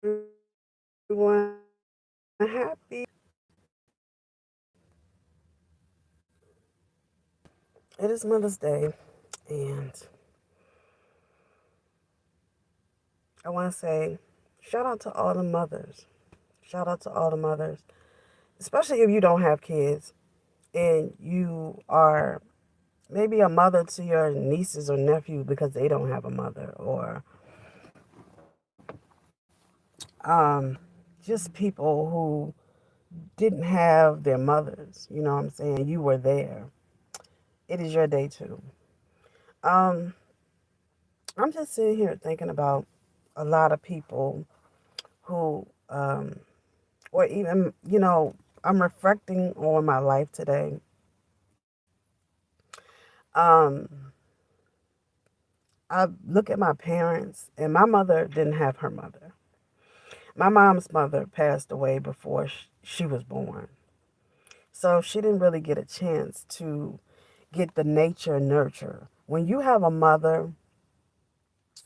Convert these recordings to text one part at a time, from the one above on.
everyone happy. It is Mother's Day, and I want to say shout out to all the mothers. Shout out to all the mothers, especially if you don't have kids and you are maybe a mother to your nieces or nephews because they don't have a mother, or just people who didn't have their mothers. You know what I'm saying? You were there. It is your day too. Um, I'm just sitting here thinking about a lot of people who, or even, I'm reflecting on my life today. Um, I look at my parents, and my mother didn't have her mother. My mom's mother passed away before she was born. So she didn't really get a chance to get the nature nurture. When you have a mother,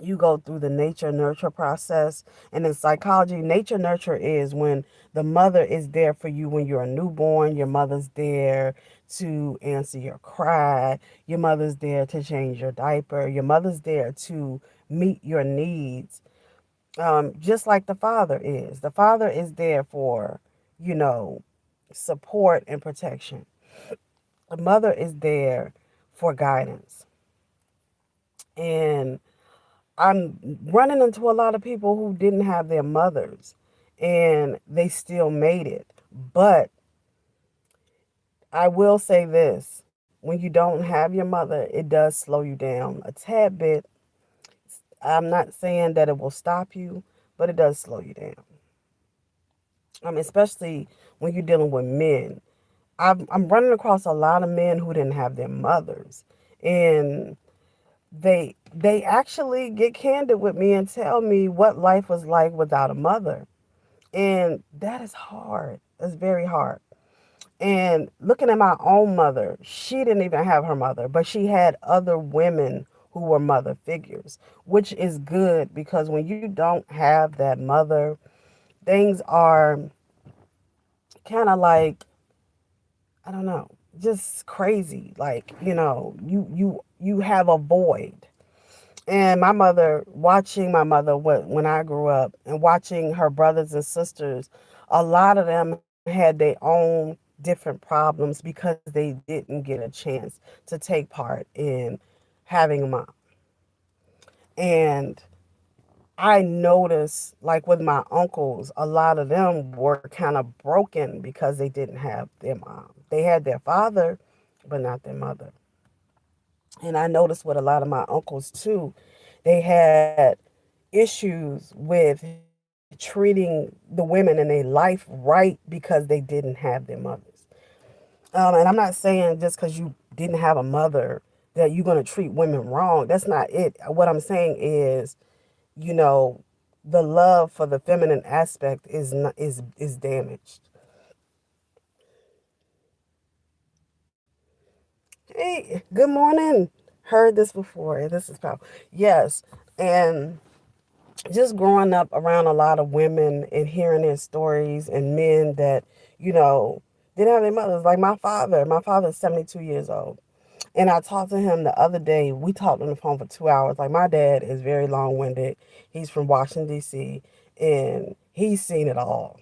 you go through the nature nurture process. And in psychology, nature nurture is when the mother is there for you when you're a newborn. Your mother's there to answer your cry. Your mother's there to change your diaper. Your mother's there to meet your needs. Just like the father is. The father is there for, you know, support and protection. The mother is there for guidance. And I'm running into a lot of people who didn't have their mothers and they still made it. But I will say this, when you don't have your mother, it does slow you down a tad bit. I'm not saying that it will stop you, but it does slow you down. Especially when you're dealing with men. I'm running across a lot of men who didn't have their mothers. And they actually get candid with me and tell me what life was like without a mother. And that is hard. It's very hard. And looking at my own mother, she didn't even have her mother, but she had other women who were mother figures, which is good because when you don't have that mother, things are kind of like, I don't know, just crazy. Like, you have a void. And my mother, watching my mother when I grew up and watching her brothers and sisters, a lot of them had their own different problems because they didn't get a chance to take part in having a mom. And I noticed, like with my uncles, a lot of them were kind of broken because they didn't have their mom. They had their father, but not their mother. And I noticed with a lot of my uncles too, they had issues with treating the women in their life right because they didn't have their mothers. And I'm not saying just because you didn't have a mother that you're going to treat women wrong. That's not it. What I'm saying is, you know, the love for the feminine aspect is damaged. Hey, good morning. Heard this before. This is powerful. Yes, and just growing up around a lot of women and hearing their stories and men that, you know, didn't have their mothers. Like my father is 72 years old. And I talked to him the other day. We talked on the phone for 2 hours. Like my dad is very long winded. He's from Washington, D.C., and he's seen it all.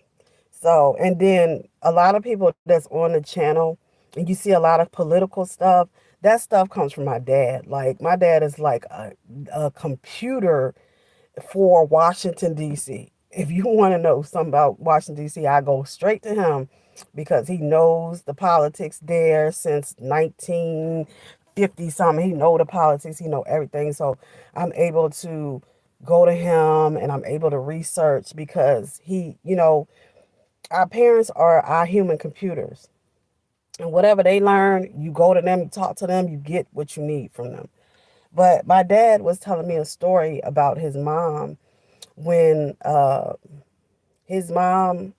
So, and then a lot of people that's on the channel, and you see a lot of political stuff, that stuff comes from my dad. Like, my dad is like a computer for Washington, D.C. If you want to know something about Washington, D.C., I go straight to him because he knows the politics there since 1950 something. He know the politics, he know everything. So I'm able to go to him and I'm able to research because our parents are our human computers. And whatever they learn, you go to them, you talk to them, you get what you need from them. But my dad was telling me a story about his mom when his mom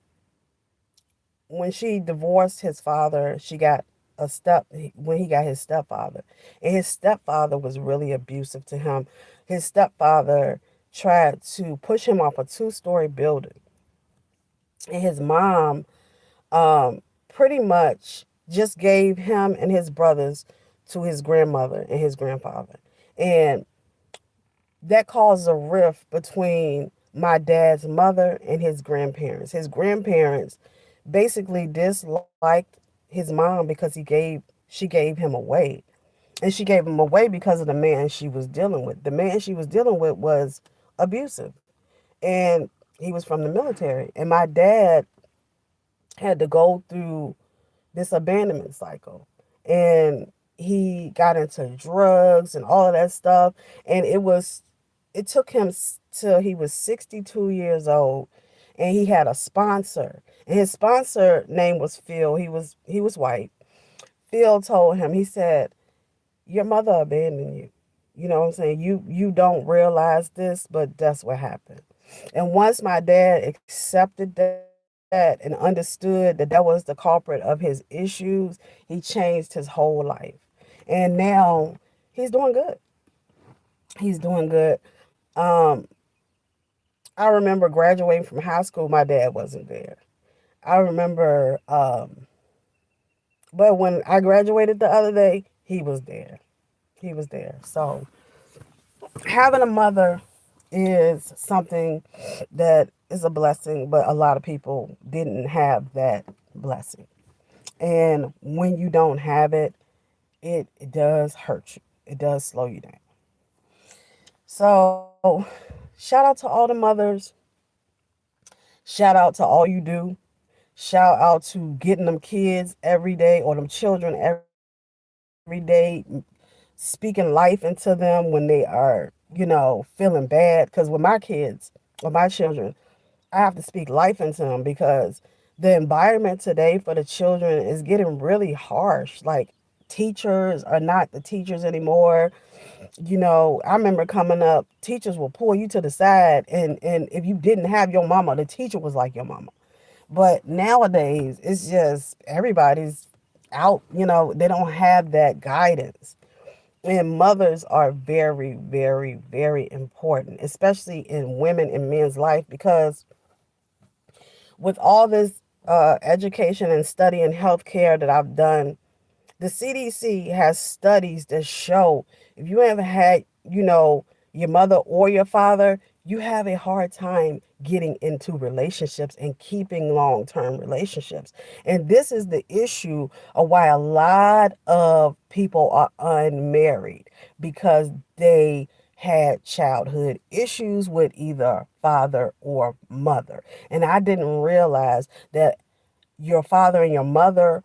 when she divorced his father, she got a step when he got his stepfather. And his stepfather was really abusive to him. His stepfather tried to push him off a two-story building. And his mom pretty much just gave him and his brothers to his grandmother and his grandfather. And that caused a rift between my dad's mother and his grandparents. His grandparents basically disliked his mom because she gave him away. And she gave him away because of the man she was dealing with. The man she was dealing with was abusive. And he was from the military. And my dad had to go through this abandonment cycle. And he got into drugs and all of that stuff. And it took him till he was 62 years old, and he had a sponsor. And his sponsor name was Phil. He was white. Phil told him, he said, your mother abandoned you. You know what I'm saying? You don't realize this, but that's what happened. And once my dad accepted that and understood that that was the culprit of his issues, he changed his whole life. And now he's doing good. He's doing good. Um, I remember graduating from high school, my dad wasn't there. I remember, but when I graduated the other day, he was there. He was there. So having a mother is something that is a blessing, but a lot of people didn't have that blessing. And when you don't have it, it does hurt you. It does slow you down. So shout out to all the mothers. Shout out to all you do. Shout out to getting them kids every day or them children every day, speaking life into them when they are, feeling bad. Because with my kids or my children, I have to speak life into them because the environment today for the children is getting really harsh. Like, teachers are not the teachers anymore. I remember coming up, teachers will pull you to the side, and if you didn't have your mama, the teacher was like your mama. But nowadays, it's just everybody's out, they don't have that guidance. And mothers are very, very, very important, especially in women and men's life, because with all this education and study in healthcare that I've done, the CDC has studies that show if you ever had, your mother or your father, you have a hard time getting into relationships and keeping long-term relationships. And this is the issue of why a lot of people are unmarried, because they had childhood issues with either father or mother. And I didn't realize that your father and your mother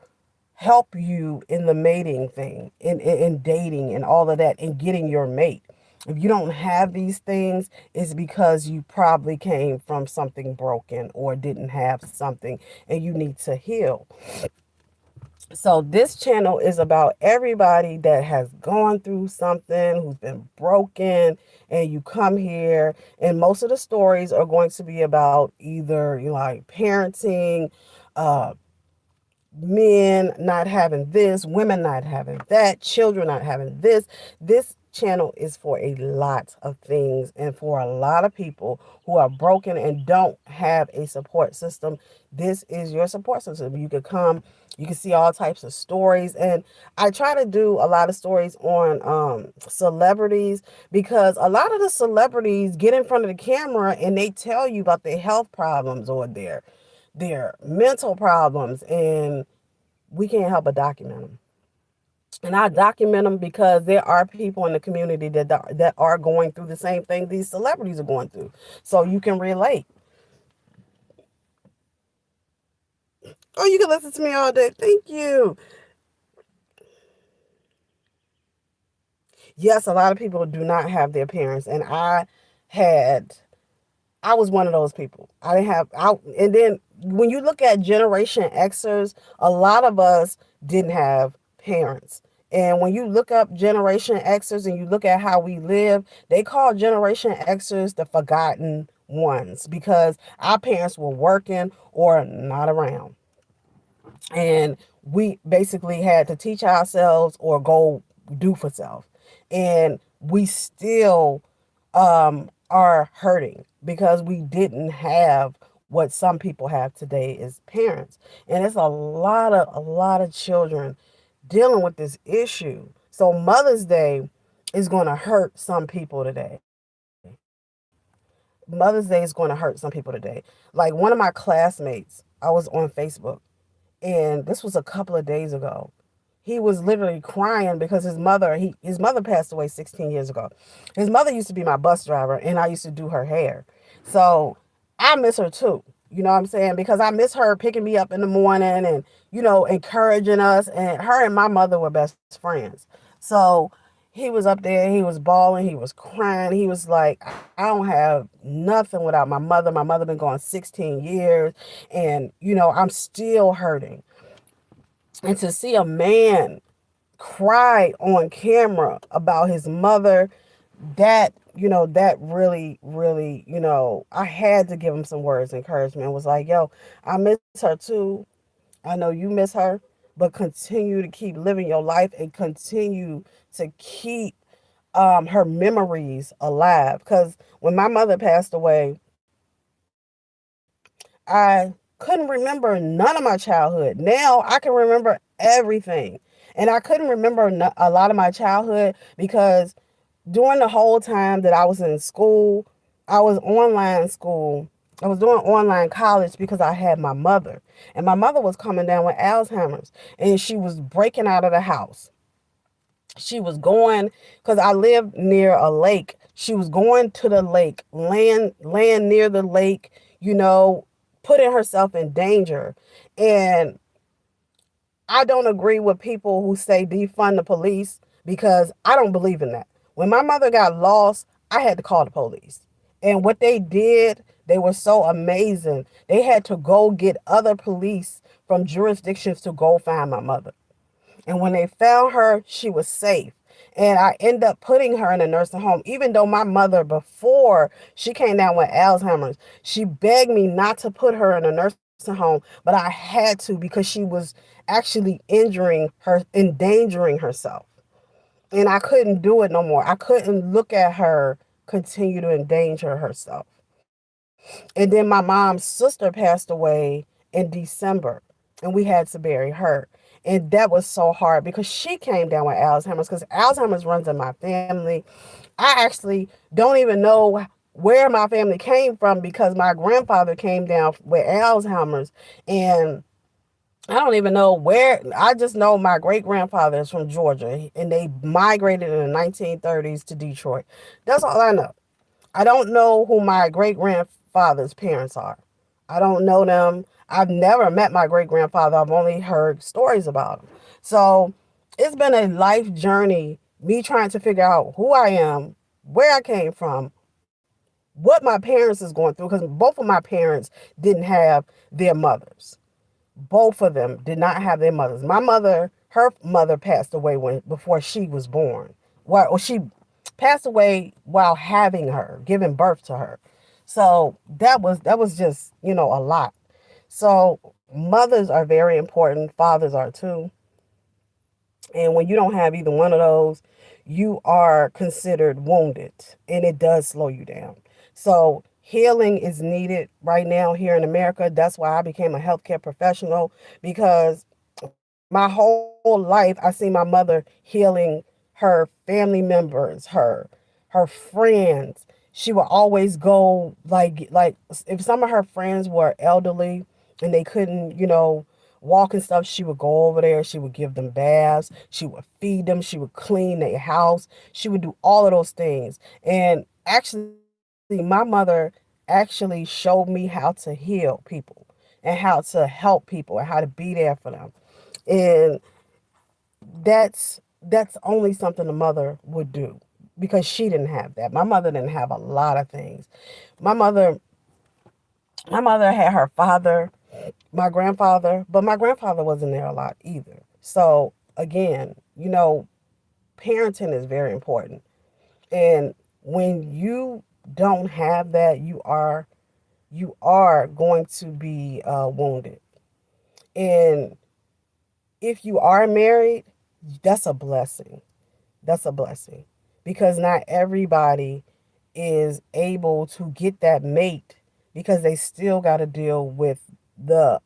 help you in the mating thing, in dating and all of that, and getting your mate. If you don't have these things, it's because you probably came from something broken or didn't have something and you need to heal. So this channel is about everybody that has gone through something, who's been broken, and you come here, and most of the stories are going to be about either like parenting, uh, men not having this, women not having that, children not having this. This channel is for a lot of things and for a lot of people who are broken and don't have a support system. This is your support system. You could come, you can see all types of stories. And I try to do a lot of stories on celebrities, because a lot of the celebrities get in front of the camera and they tell you about their health problems or their mental problems, and we can't help but document them. And I document them because there are people in the community that are going through the same thing these celebrities are going through, so you can relate. Oh, you can listen to me all day. Thank you. Yes, a lot of people do not have their parents, and had I was one of those people. I didn't have out, and then when you look at Generation Xers, a lot of us didn't have parents. And when you look up Generation Xers and you look at how we live, they call Generation Xers the forgotten ones, because our parents were working or not around. And we basically had to teach ourselves or go do for self. And we still are hurting because we didn't have what some people have today as parents. And it's a lot of children dealing with this issue. So Mother's Day is going to hurt some people today. Mother's Day is going to hurt some people today. Like one of my classmates, I was on Facebook, and this was a couple of days ago. He was literally crying because his mother passed away 16 years ago. His mother used to be my bus driver, and I used to do her hair. So I miss her too. You know what I'm saying? Because I miss her picking me up in the morning and, encouraging us. And her and my mother were best friends. So he was up there, he was bawling, he was crying. He was like, I don't have nothing without my mother. My mother been gone 16 years, and I'm still hurting. And to see a man cry on camera about his mother, that really, I had to give him some words of encouragement. It was like, yo, I miss her too. I know you miss her, but continue to keep living your life and continue to keep her memories alive. Because when my mother passed away, I couldn't remember none of my childhood. Now I can remember everything. And I couldn't remember a lot of my childhood because during the whole time that I was in school, I was online school. I was doing online college because I had my mother. And my mother was coming down with Alzheimer's, and she was breaking out of the house. She was going, because I lived near a lake. She was going to the lake, laying near the lake, putting herself in danger. And I don't agree with people who say defund the police because I don't believe in that. When my mother got lost, I had to call the police. And what they did, they were so amazing. They had to go get other police from jurisdictions to go find my mother. And when they found her, she was safe. And I ended up putting her in a nursing home, even though my mother, before she came down with Alzheimer's, she begged me not to put her in a nursing home, but I had to because she was actually endangering herself. And I couldn't do it no more. I couldn't look at her continue to endanger herself. And then my mom's sister passed away in December, and we had to bury her. And that was so hard because she came down with Alzheimer's, because Alzheimer's runs in my family. I actually don't even know where my family came from because my grandfather came down with Alzheimer's, and I don't even know where. I just know my great grandfather is from Georgia, and they migrated in the 1930s to Detroit. That's all I know. I don't know who my great grandfather's parents are. I don't know them. I've never met my great grandfather. I've only heard stories about him. So it's been a life journey, me trying to figure out who I am, where I came from, what my parents is going through, because both of my parents didn't have their mothers. Both of them did not have their mothers. My mother, her mother passed away before she was born. Well, she passed away while having her, giving birth to her. So that was just, a lot. So mothers are very important. Fathers are too. And when you don't have either one of those, you are considered wounded, and it does slow you down. So healing is needed right now here in America. That's why I became a healthcare professional, because my whole life I see my mother healing her family members, her friends. She would always go, like if some of her friends were elderly and they couldn't, walk and stuff, she would go over there, she would give them baths, she would feed them, she would clean their house, she would do all of those things. And actually my mother actually showed me how to heal people and how to help people and how to be there for them. And that's only something a mother would do, because she didn't have that. My mother didn't have a lot of things. My mother my mother had her father, my grandfather, but my grandfather wasn't there a lot either. So again, parenting is very important. And when you don't have that, you are going to be wounded. And if you are married, that's a blessing. That's a blessing, because not everybody is able to get that mate, because they still got to deal with the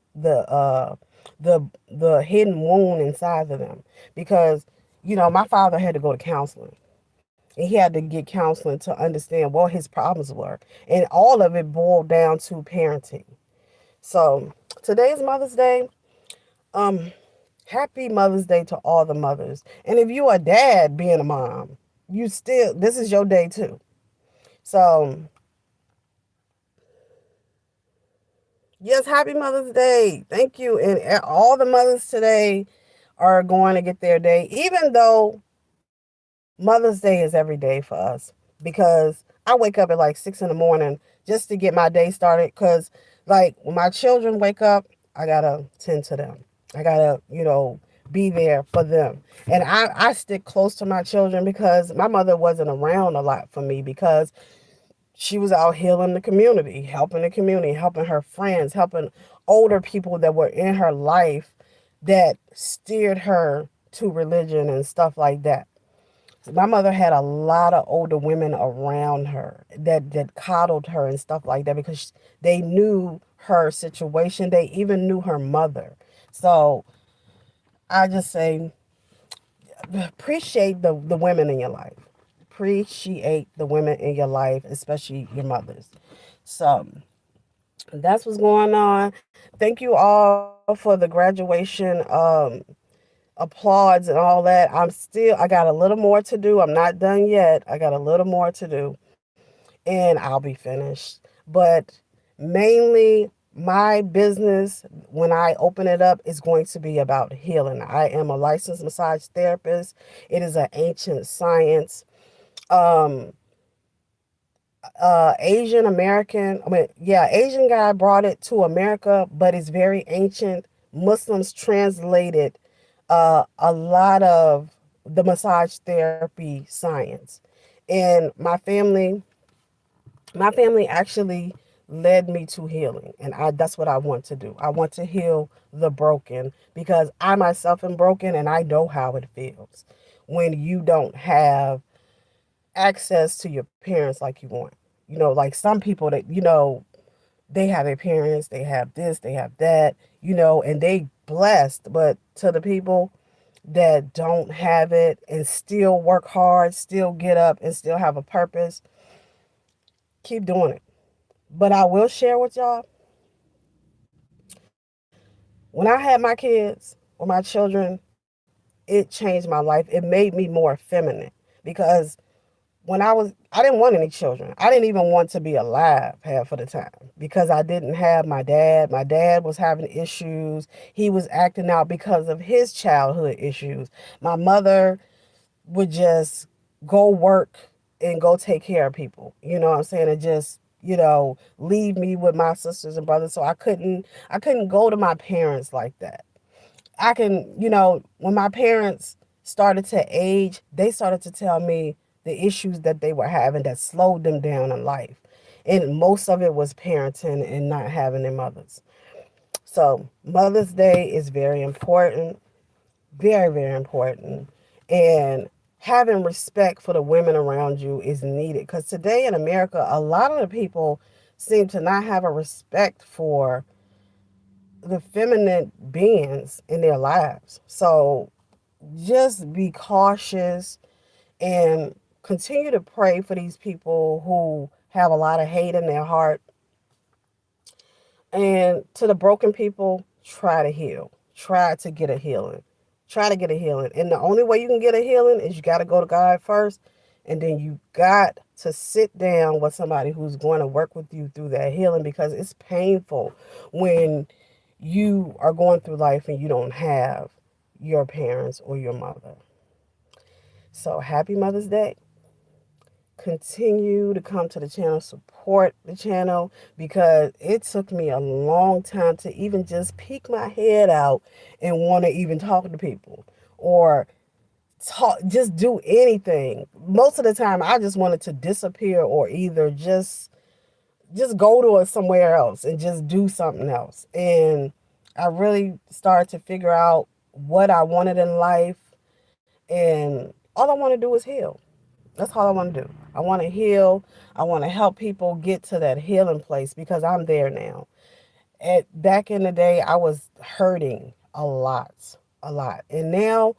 hidden wound inside of them. Because my father had to go to counseling, and he had to get counseling to understand what his problems were, and all of it boiled down to parenting. So today's Mother's Day. um Happy Mother's Day to all the mothers. And if you are a dad being a mom, this is your day too. So yes, happy Mother's Day. Thank you. And all the mothers today are going to get their day, even though Mother's Day is every day for us, because I wake up at like 6 in the morning just to get my day started. Because, like, when my children wake up, I got to tend to them. I got to, be there for them. And I stick close to my children because my mother wasn't around a lot for me, because she was out healing the community, helping her friends, helping older people that were in her life that steered her to religion and stuff like that. My mother had a lot of older women around her that coddled her and stuff like that, because they knew her situation. They even knew her mother. So I just say, appreciate the women in your life. Appreciate the women in your life, especially your mothers. So that's what's going on. Thank you all for the graduation applauds and all that. I got a little more to do. I'm not done yet. I got a little more to do, and I'll be finished. But mainly, my business, when I open it up, is going to be about healing. I am a licensed massage therapist. It is an ancient science. Um, Asian American, I mean, yeah, Asian guy brought it to America, but it's very ancient. Muslims translated a lot of the massage therapy science. And my family actually led me to healing, and that's what I want to do. I want to heal the broken, because I myself am broken, and I know how it feels when you don't have access to your parents like you want. Like some people that, they have their parents, they have this, they have that, and they blessed. But to the people that don't have it and still work hard, still get up and still have a purpose, keep doing it. But I will share with y'all, when I had my kids or my children, it changed my life. It made me more feminine, because I didn't want any children. I didn't even want to be alive half of the time, because I didn't have my dad. My dad was having issues. He was acting out because of his childhood issues. My mother would just go work and go take care of people. You know what I'm saying? And just, leave me with my sisters and brothers. So I couldn't go to my parents like that. When my parents started to age, they started to tell me the issues that they were having that slowed them down in life. And most of it was parenting and not having their mothers. So Mother's Day is very important, very, very important. And having respect for the women around you is needed, because today in America, a lot of the people seem to not have a respect for the feminine beings in their lives. So just be cautious and continue to pray for these people who have a lot of hate in their heart. And to the broken people, try to heal. Try to get a healing. Try to get a healing. And the only way you can get a healing is you got to go to God first. And then you got to sit down with somebody who's going to work with you through that healing, because it's painful when you are going through life and you don't have your parents or your mother. So happy Mother's Day. Continue to come to the channel, support the channel, because it took me a long time to even just peek my head out and want to even talk to people, or just do anything. Most of the time I just wanted to disappear, or either just go to somewhere else and just do something else. And I really started to figure out what I wanted in life, and all I want to do is heal. That's all I want to do. I want to heal. I want to help people get to that healing place because I'm there now. Back in the day, I was hurting a lot, a lot. And now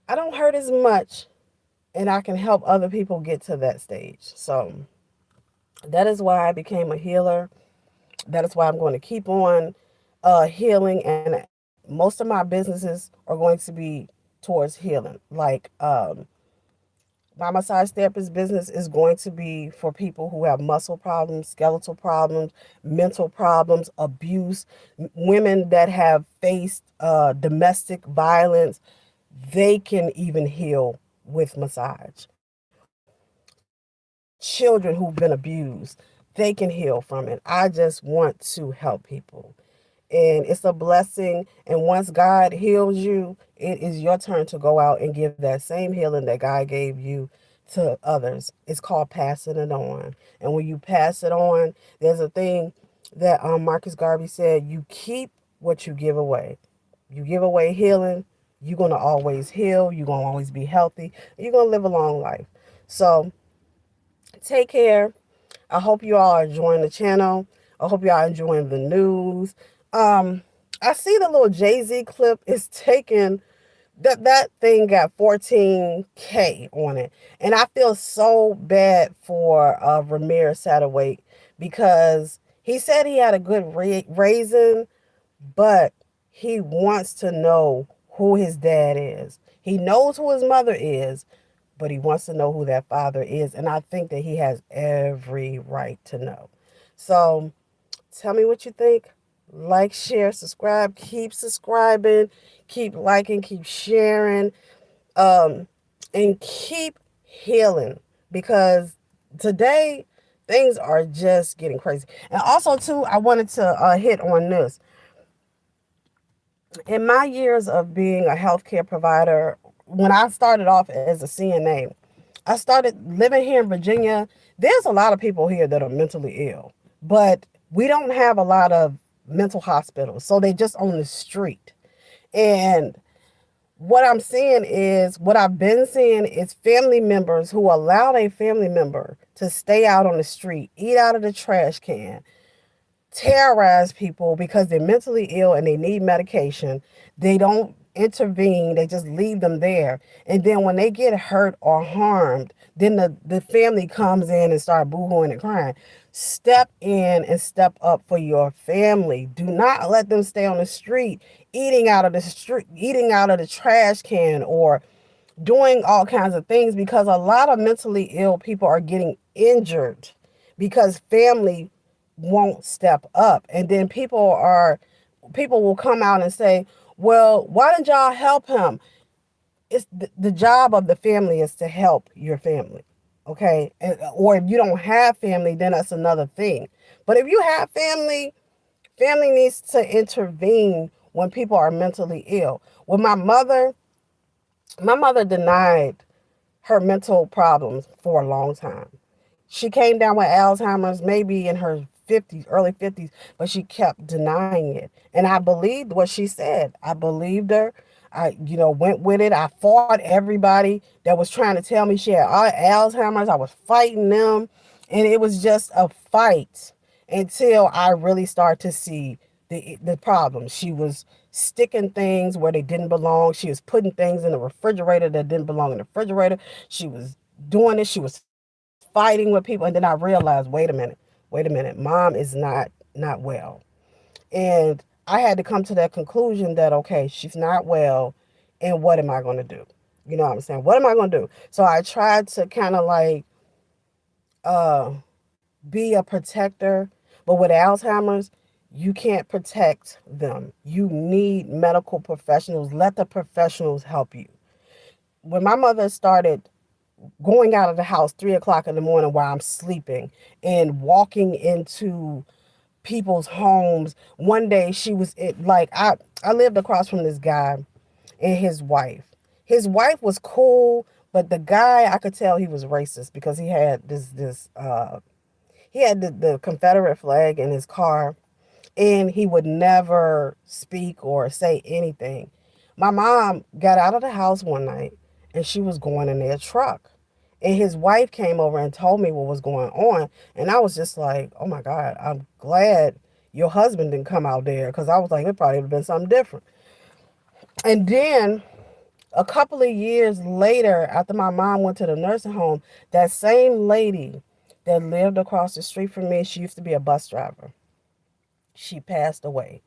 I don't hurt as much, and I can help other people get to that stage. So that is why I became a healer. That is why I'm going to keep on healing, and most of my businesses are going to be towards healing. Like my massage therapist business is going to be for people who have muscle problems, skeletal problems, mental problems, abuse, women that have faced domestic violence. They can even heal with massage. Children who've been abused, they can heal from it. I just want to help people. And it's a blessing. And once God heals you, it is your turn to go out and give that same healing that God gave you to others. It's called passing it on. And when you pass it on, there's a thing that Marcus Garvey said: you keep what you give away. You give away healing, you're going to always heal, you're going to always be healthy, you're going to live a long life. So take care. I hope you all are enjoying the channel. I hope you all are enjoying the news. I see the little Jay-Z clip is taken. That thing got 14K on it. And I feel so bad for Ramirez Satterwhite because he said he had a good raising, but he wants to know who his dad is. He knows who his mother is, but he wants to know who that father is. And I think that he has every right to know. So tell me what you think. Like, share, subscribe. Keep subscribing. Keep liking. Keep sharing. And keep healing, because today things are just getting crazy. And also, too, I wanted to hit on this. In my years of being a healthcare provider, when I started off as a CNA, I started living here in Virginia. There's a lot of people here that are mentally ill, but we don't have a lot of mental hospitals. So they just on the street. And what I've been seeing is family members who allow a family member to stay out on the street, eat out of the trash can, terrorize people because they're mentally ill and they need medication. They don't intervene, they just leave them there. And then when they get hurt or harmed, then the family comes in and start boohooing and crying. Step in and step up for your family. Do not let them stay on the street, eating out of the trash can, or doing all kinds of things, because a lot of mentally ill people are getting injured because family won't step up. And then people will come out and say, well, why didn't y'all help him? It's the job of the family is to help your family. Okay. Or if you don't have family, then that's another thing. But if you have family, family needs to intervene when people are mentally ill. With my mother denied her mental problems for a long time. She came down with Alzheimer's maybe in her 50s, early 50s, but she kept denying it. And I believed what she said. I believed her. I, went with it. I fought everybody that was trying to tell me she had Alzheimer's. I was fighting them. And it was just a fight until I really started to see the problem. She was sticking things where they didn't belong. She was putting things in the refrigerator that didn't belong in the refrigerator. She was doing it. She was fighting with people. And then I realized, wait a minute, mom is not well. And I had to come to that conclusion that, okay, she's not well. And what am I going to do? You know what I'm saying? What am I going to do? So I tried to kind of like uh, be a protector. But with Alzheimer's, you can't protect them. You need medical professionals. Let the professionals help you. When my mother started going out of the house 3 o'clock in the morning while I'm sleeping and walking into people's homes. One day she was I lived across from this guy and his wife. His wife was cool, but the guy, I could tell he was racist because he had he had the Confederate flag in his car, and he would never speak or say anything. My mom got out of the house one night and she was going in their truck. And his wife came over and told me what was going on. And I was just like, oh my God, I'm glad your husband didn't come out there, because I was like, it probably would have been something different. And then a couple of years later, after my mom went to the nursing home, that same lady that lived across the street from me, she used to be a bus driver. She passed away.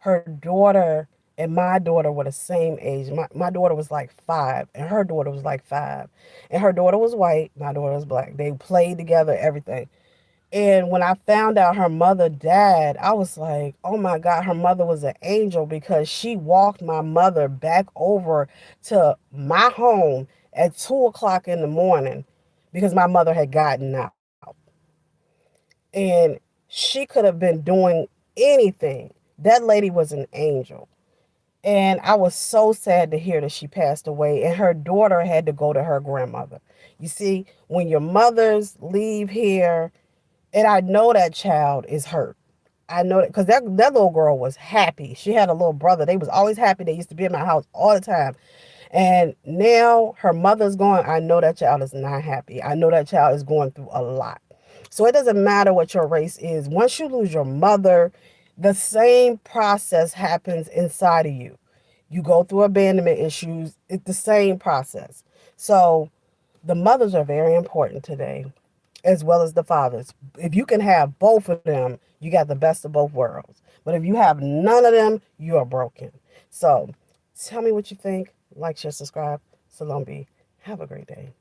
Her daughter and my daughter were the same age. My daughter was like 5, and her daughter was like 5. And her daughter was white, my daughter was black. They played together, everything. And when I found out her mother died, I was like, oh my God, her mother was an angel, because she walked my mother back over to my home at 2 o'clock in the morning because my mother had gotten out. And she could have been doing anything. That lady was an angel. And I was so sad to hear that she passed away, and her daughter had to go to her grandmother. You see, when your mothers leave here, and I know that child is hurt. I know that because that little girl was happy. She had a little brother. They was always happy. They used to be in my house all the time. And now her mother's gone. I know that child is not happy. I know that child is going through a lot. So it doesn't matter what your race is. Once you lose your mother, the same process happens inside of you. You go through abandonment issues. It's the same process. So the mothers are very important today, as well as the fathers. If you can have both of them, you got the best of both worlds. But if you have none of them, you are broken. So tell me what you think. Like, share, subscribe. Salome. Have a great day.